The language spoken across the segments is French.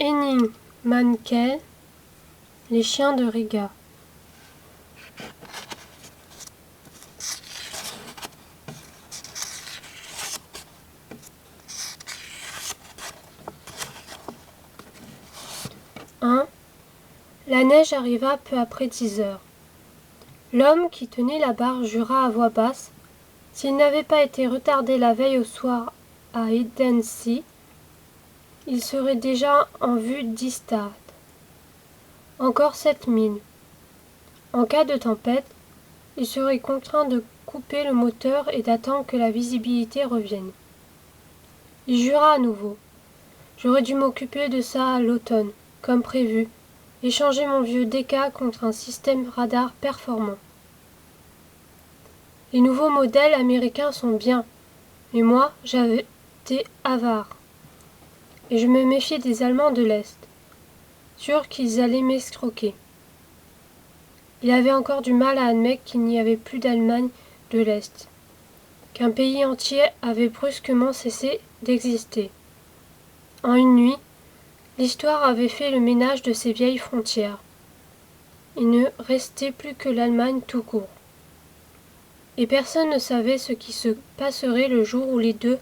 Henning Mankell, les chiens de Riga. La neige arriva peu après 10 heures. L'homme qui tenait la barre jura à voix basse, s'il n'avait pas été retardé la veille au soir à Edensee, il serait déjà en vue d'Ystad. Encore 7 milles. En cas de tempête, il serait contraint de couper le moteur et d'attendre que la visibilité revienne. Il jura à nouveau. J'aurais dû m'occuper de ça à l'automne, comme prévu, et changer mon vieux DK contre un système radar performant. Les nouveaux modèles américains sont bien, mais moi, j'avais été avare. Et je me méfiais des Allemands de l'Est, sûr qu'ils allaient m'escroquer. Il avait encore du mal à admettre qu'il n'y avait plus d'Allemagne de l'Est, qu'un pays entier avait brusquement cessé d'exister. En une nuit, l'histoire avait fait le ménage de ces vieilles frontières. Il ne restait plus que l'Allemagne tout court. Et personne ne savait ce qui se passerait le jour où les deux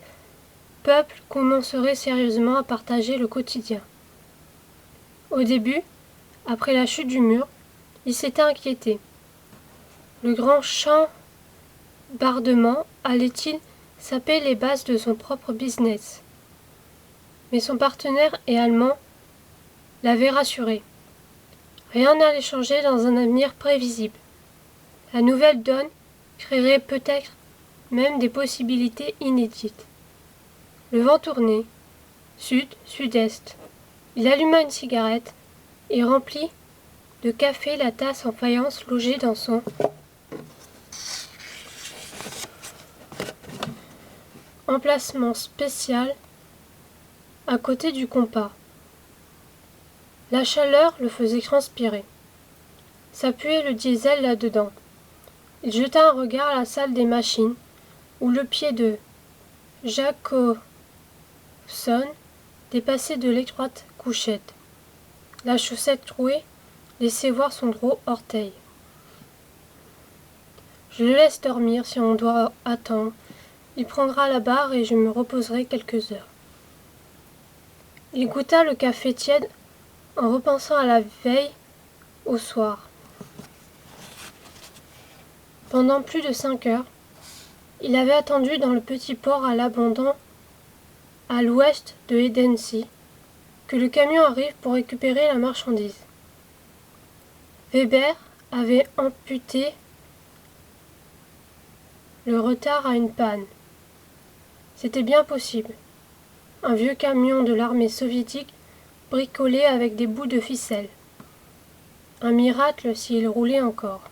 peuples commenceraient sérieusement à partager le quotidien. Au début, après la chute du mur, il s'était inquiété. Le grand chambardement allait-il saper les bases de son propre business? Mais son partenaire et allemand l'avait rassuré. Rien n'allait changer dans un avenir prévisible. La nouvelle donne créerait peut-être même des possibilités inédites. Le vent tournait, sud-sud-est. Il alluma une cigarette et remplit de café la tasse en faïence logée dans son emplacement spécial à côté du compas. La chaleur le faisait transpirer. Ça puait le diesel là-dedans. Il jeta un regard à la salle des machines, où le pied de Jacobson dépassait de l'étroite couchette. La chaussette trouée laissait voir son gros orteil. Je le laisse dormir si on doit attendre. Il prendra la barre et je me reposerai quelques heures. Il goûta le café tiède en repensant à la veille au soir. Pendant plus de 5 heures, il avait attendu dans le petit port à l'abandon, à l'ouest de Edensee, que le camion arrive pour récupérer la marchandise. Weber avait amputé le retard à une panne. C'était bien possible. Un vieux camion de l'armée soviétique bricolé avec des bouts de ficelle. Un miracle s'il roulait encore.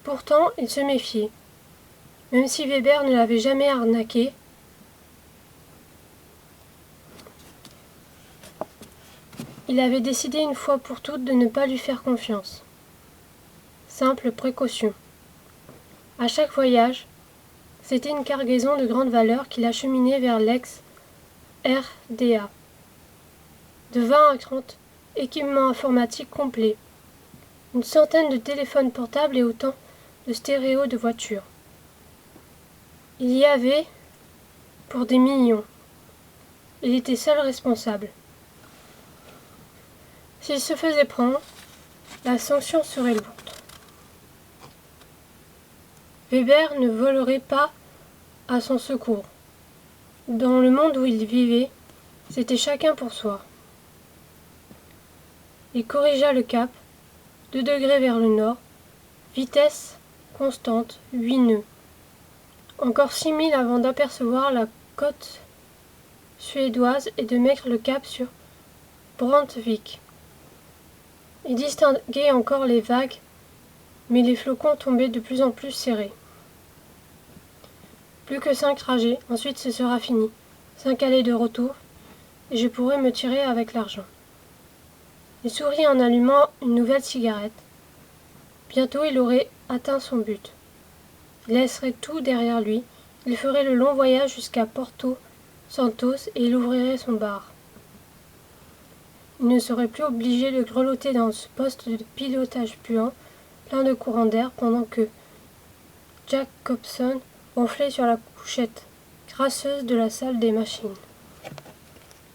Pourtant, il se méfiait. Même si Weber ne l'avait jamais arnaqué, il avait décidé une fois pour toutes de ne pas lui faire confiance. Simple précaution. À chaque voyage, c'était une cargaison de grande valeur qui l'acheminait vers l'ex-RDA. De 20 à 30 équipements informatiques complets, une centaine de téléphones portables et autant de stéréos de voitures. Il y avait pour des millions. Il était seul responsable. S'il se faisait prendre, la sanction serait lourde. Weber ne volerait pas à son secours. Dans le monde où il vivait, c'était chacun pour soi. Il corrigea le cap, 2 degrés vers le nord, vitesse constante, 8 nœuds. Encore 6 milles avant d'apercevoir la côte suédoise et de mettre le cap sur Brandvik. Il distinguait encore les vagues, mais les flocons tombaient de plus en plus serrés. Plus que 5 trajets, ensuite ce sera fini. 5 allées de retour, et je pourrai me tirer avec l'argent. Il sourit en allumant une nouvelle cigarette. Bientôt il aurait atteint son but. Il laisserait tout derrière lui, il ferait le long voyage jusqu'à Porto Santos et il ouvrirait son bar. Il ne serait plus obligé de grelotter dans ce poste de pilotage puant, plein de courants d'air, pendant que Jacobson ronflait sur la couchette grasseuse de la salle des machines.